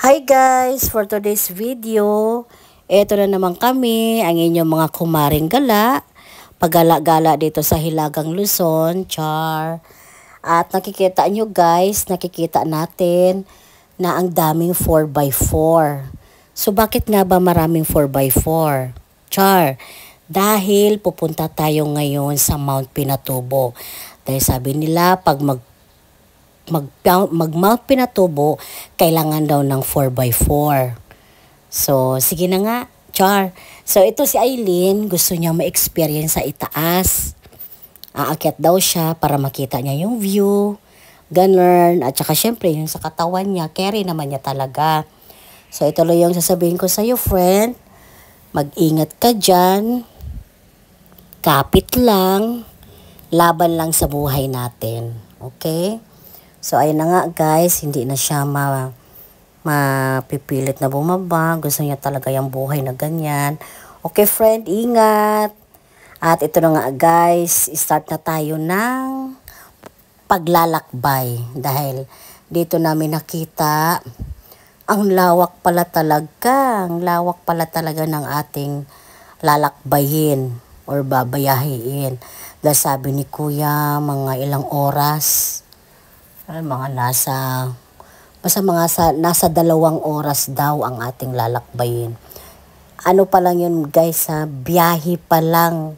Hi guys! For today's video, eto na naman kami, ang inyong mga kumaring gala. Paggala-gala dito sa Hilagang Luzon, char. At nakikita nyo guys, nakikita natin na ang daming 4x4. So bakit nga ba maraming 4x4? Char, dahil pupunta tayo ngayon sa Mount Pinatubo. Dahil sabi nila pag Mount Pinatubo, kailangan daw ng 4x4. So, sige na nga, char. So, ito si Aileen, gusto niya ma-experience sa itaas. Aakyat daw siya para makita niya yung view. Ganun. At saka syempre, yung sa katawan niya, carry naman niya talaga. So, ito lang yung sasabihin ko sa'yo, friend. Mag-ingat ka dyan. Kapit lang. Laban lang sa buhay natin. Okay? So, ayun na nga guys, hindi na siya mapipilit na bumaba. Gusto niya talaga yung buhay na ganyan. Okay friend, ingat. At ito na nga guys, start na tayo ng paglalakbay. Dahil dito namin nakita, ang lawak pala talaga. Ang lawak pala talaga ng ating lalakbayin or babayahiin. Dahil sabi ni Kuya, mga ilang oras. Mga nasa 2 oras daw ang ating lalakbayin. Ano pa lang yun guys ha, biyahe pa lang.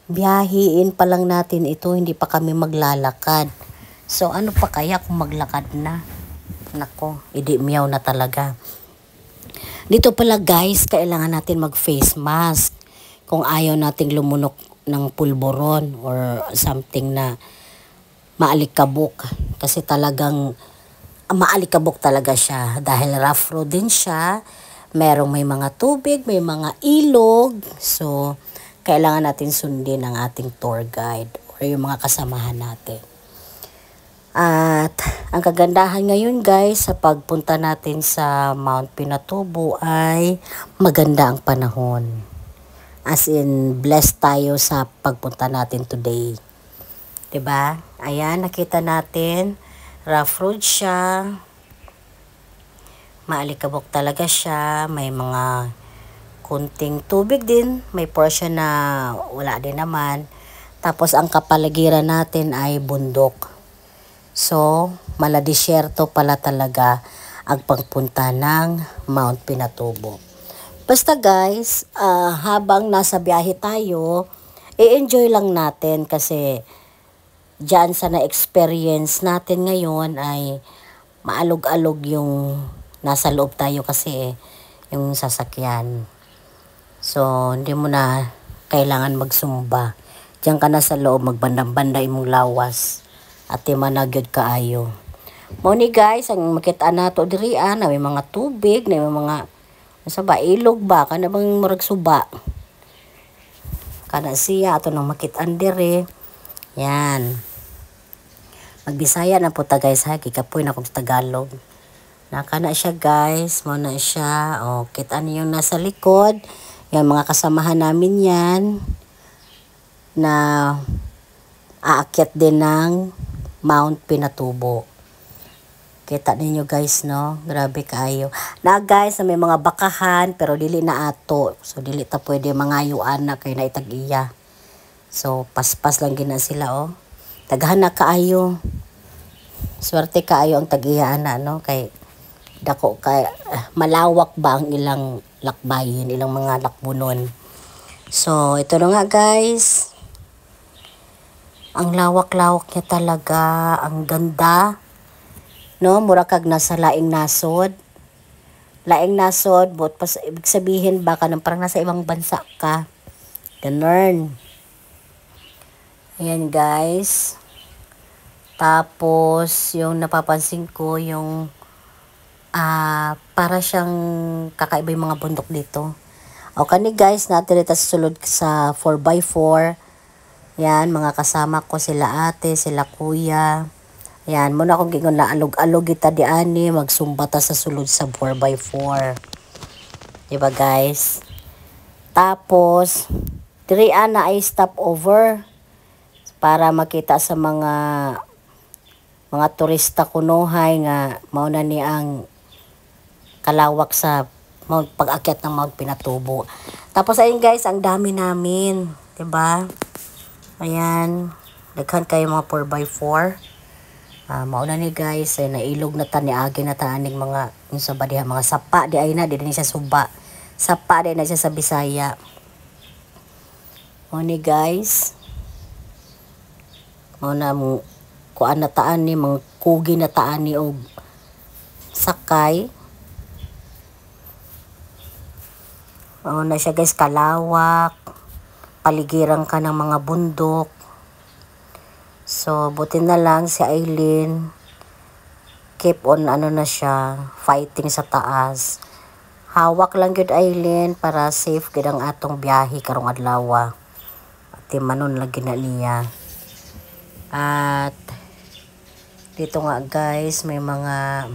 Biyahiin pa lang natin ito, hindi pa kami maglalakad. So ano pa kaya kung maglakad na? Nako, idi miyaw na talaga. Dito pala guys, kailangan natin mag face mask. Kung ayaw nating lumunok ng pulboron or something na maalikabok. Kasi talagang maalikabok talaga siya. Dahil rough road din siya. May mga tubig, may mga ilog. So, kailangan natin sundin ang ating tour guide or yung mga kasamahan natin. At ang kagandahan ngayon guys sa pagpunta natin sa Mount Pinatubo ay maganda ang panahon. As in, blessed tayo sa pagpunta natin today. Diba? Ayan, nakita natin. Rough road siya. Maalikabok talaga siya. May mga kunting tubig din. May portion na wala din naman. Tapos ang kapaligiran natin ay bundok. So, maladisyerto pala talaga ang pagpunta ng Mount Pinatubo. Basta guys, habang nasa biyahe tayo, i-enjoy lang natin kasi diyan sa na-experience natin ngayon ay maalog-alog yung nasa loob tayo kasi yung sasakyan. So, hindi mo na kailangan magsumba. Diyan ka na sa loob, magbandang-banday mong lawas at timanagyod kaayo. Muni guys, ang makita nato diri na may mga tubig, na may mga ilog ba, kana bang murag suba. Kana siya, ato nang makitaan diri. Yan. Magbisaya na po ta guys ha, kikapoy na kong Tagalog. Naka na siya guys, mo na siya. O, kita niyo yung nasa likod. Yan, mga kasamahan namin yan. Na aakyat din ng Mount Pinatubo. Kita ninyo guys no, grabe kaayo. Na guys, may mga bakahan, pero dili na ato. So, dili ta pwede mangayuan na kay na itag-iya. So, paspas lang gina sila oh. Daghan na kaayo. Swerte kaayo ang tag-iyaan na no kay dako kay malawak ba ang ilang lakbayin, ilang mga lakbunon. So, ito na nga guys. Ang lawak-lawak niya talaga, ang ganda. No, mura kag nasa laing nasod. Laing nasod, but ibig sabihin baka nang parang nasa ibang bansa ka. Ganun. Ayan guys. Tapos, yung napapansin ko, yung para siyang kakaiba yung mga bundok dito. O kani guys, natin ito sulod sa 4x4. Yan, mga kasama ko, sila ate, sila kuya. Yan, muna akong gingon na alog-alog kita di ani, magsumbata sa sulod sa 4x4. Diba guys? Tapos, diri na ay stop over para makita sa mga turista kunuhay nga mao na ni ang kalawak sa pag-akyat ng Mount Pinatubo. Tapos ayun guys, ang dami namin, 'di ba? Ayan, daghan kayo mga 4x4. Mauna ni guys, ay nailog na ta ni agi na ta aning mga sa badiha mga sapa di ay na di siya suba. Sapa di na siya sa Bisaya. O ni guys, mauna mo kuan na taan ni mga kugi na taan ni og sakay. Na siya guys, kalawak, paligiran ka ng mga bundok. So, buti na lang si Aileen, keep on na siya, fighting sa taas. Hawak lang yun Aileen para safe gid ang atong biyahe karong adlaw. At manon lagi na niya. At dito nga guys, may mga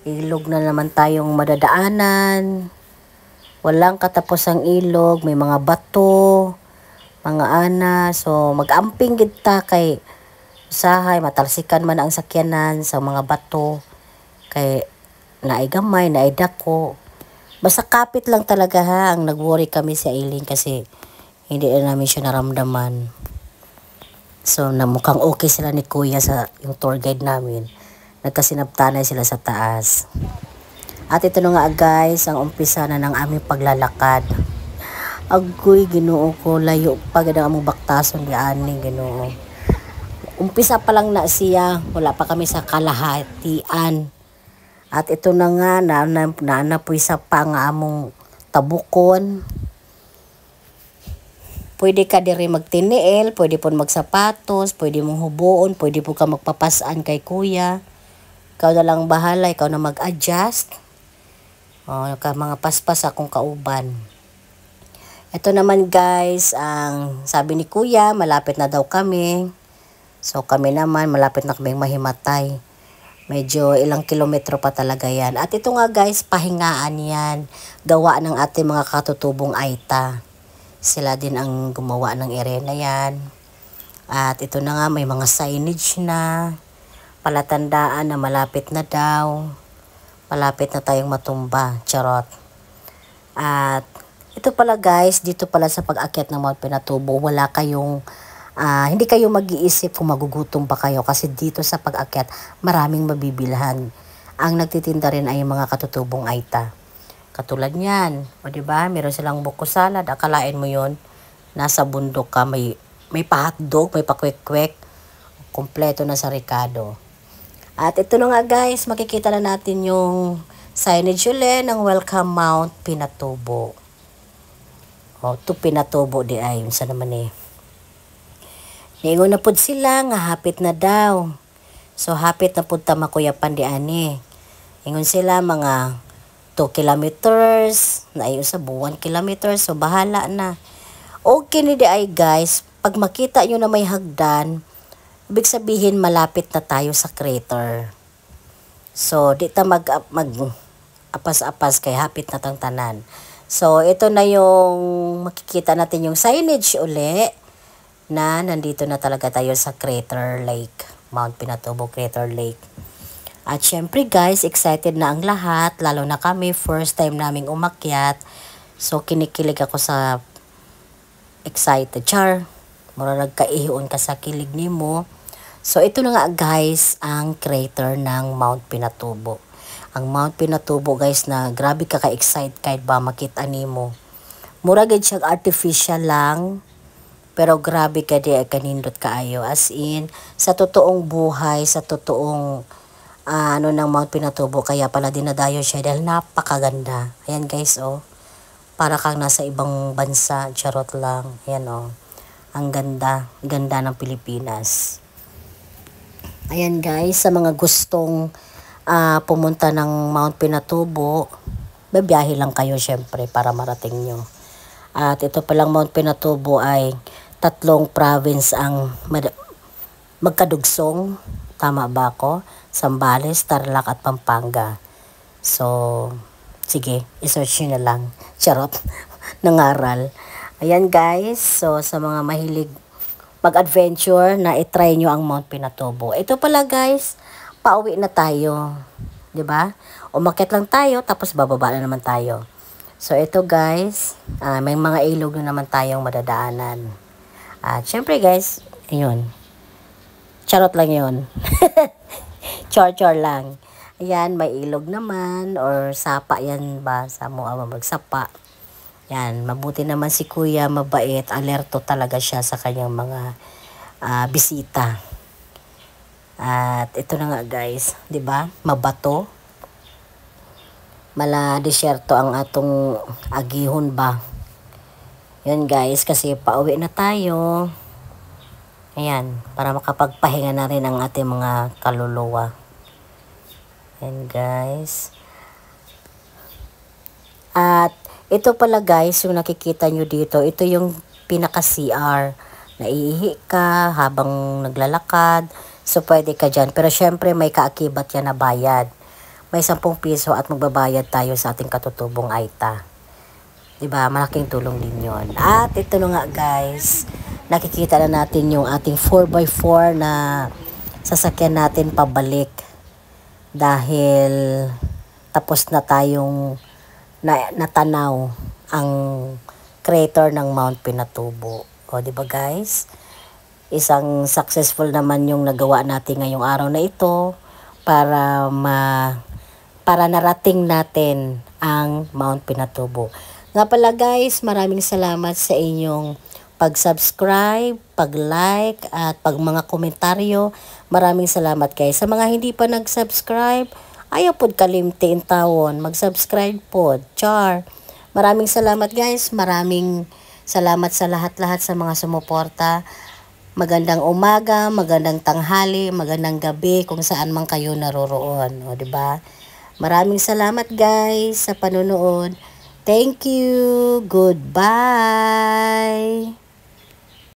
ilog na naman tayong madadaanan. Walang katapos ang ilog, may mga bato, mga ana. So mag-amping kita kay usahay matalsikan man ang sakyanan sa mga bato kay naay gamay, naay dako. Basta kapit lang talaga ha, ang nag-worry kami si Aileen kasi hindi na namin siya naramdaman. So mukhang okay sila ni Kuya sa yung tour guide namin. Nagkasinabtanay sila sa taas. At ito na nga guys, ang umpisa na ng aming paglalakad. Agoy, Ginoo ko, layo pa gid ang among baktason di ani, Ginoo. Umpisa pa lang na siya, wala pa kami sa kalahatian. At ito na nga, naanapoy sa pa nga among tabukon. Pwede ka diri magtiniel, pwede po magsapatos, pwede mong hubuon, pwede po ka magpapasaan kay Kuya. Ikaw na lang bahala, ikaw na mag-adjust. Mga paspas akong kauban. Ito naman guys, ang sabi ni Kuya, malapit na daw kami. So kami naman, malapit na kaming mahimatay. Medyo ilang kilometro pa talaga yan. At ito nga guys, pahingaan yan. Gawa ng ating mga katutubong Aita. Sila din ang gumawa ng area na yan. At ito na nga, may mga signage na. Palatandaan na malapit na daw. Malapit na tayong matumba. Charot. At ito pala guys, dito pala sa pag-akyat ng Mount Pinatubo, wala kayong, hindi kayo mag-iisip kung magugutom pa kayo kasi dito sa pag-akyat, maraming mabibilhan. Ang nagtitinda rin ay mga katutubong Aita. Katulad niyan, o diba, meron silang buko salad, akalain mo yon nasa bundok ka, may pa-hotdog, may pa-kwek-kwek, kompleto na sa Ricardo. At ito na nga guys, makikita na natin yung signage ulit ng Welcome Mount Pinatubo. To Pinatubo di ay, sa naman eh. Niingon na pod sila nga hapit na daw. So hapit na pod ta makuyapan di ani. Ingon sila mga 2 kilometers, na ayo sa 1 kilometers, so bahala na. Okay ni di ay guys, pag makita nyo na may hagdan, ibig sabihin malapit na tayo sa crater. So di ta mag apas-apas kay hapit na tang tanan. So ito na yung makikita natin yung signage uli na nandito na talaga tayo sa Crater Lake, Mount Pinatubo Crater Lake. At syempre guys, excited na ang lahat, lalo na kami, first time naming umakyat. So kinikilig ako sa excited. Char, mura nagkaihon ka sa kilig nimo. So ito na nga guys, ang crater ng Mount Pinatubo. Ang Mount Pinatubo guys na grabe ka ka-excite kahit ba makita nimo. Mura gid siya artificial lang, pero grabe ka di kanindot kaayo. As in, sa totoong buhay, sa totoong ng Mount Pinatubo, kaya pala dinadayo siya dahil napakaganda. Ayan guys, oh. Para kang nasa ibang bansa, charot lang. Ayan, oh. Ang ganda, ganda ng Pilipinas. Ayan guys, sa mga gustong pumunta ng Mount Pinatubo, babiyahe lang kayo syempre para marating nyo. At ito palang Mount Pinatubo ay 3 province ang magkadugsong. Tama ba ako? Zambales, Tarlac at Pampanga. So, sige, isearch nyo na lang. Charot, nangaral. Ayan guys, so sa mga mahilig mag-adventure na itry nyo ang Mount Pinatubo. Ito pala guys, pauwi na tayo. 'di ba? Umakyat lang tayo, tapos bababa na naman tayo. So, ito guys, may mga ilog na naman tayong madadaanan. At syempre guys, ayun. Charot lang yun. Chor-chor lang. Ayan, may ilog naman, or sapa yan ba? Sa mga magsapa. Yan, mabuti naman si kuya, mabait, alerto talaga siya sa kanyang mga bisita. At ito na nga guys, 'di ba? Mabato. Mala disyerto ang atong agihon ba. Yan guys, kasi pauwi na tayo. Ayan, para makapagpahinga na rin ang ating mga kaluluwa. Yan guys. At ito pala guys, yung nakikita nyo dito, ito yung pinaka-CR. Naiihi ka habang naglalakad. So, pwede ka dyan. Pero syempre, may kaakibat yan na bayad. May 10 piso at magbabayad tayo sa ating katutubong Aita. Diba? Malaking tulong din yun. At ito na nga guys, nakikita na natin yung ating 4x4 na sasakyan natin pabalik. Dahil tapos na tayong natanaw ang crater ng Mount Pinatubo. O, diba guys? Isang successful naman yung nagawa natin ngayong araw na ito para narating natin ang Mount Pinatubo. Nga pala guys, maraming salamat sa inyong pag-subscribe, pag-like, at pag mga komentaryo. Maraming salamat guys. Sa mga hindi pa nag-subscribe, ayaw pod kalimti in tawon. Mag-subscribe pod. Char. Maraming salamat guys. Maraming salamat sa lahat-lahat sa mga sumuporta. Magandang umaga, magandang tanghali, magandang gabi kung saan man kayo naroroon. O, diba? Maraming salamat guys sa panonood. Thank you. Goodbye.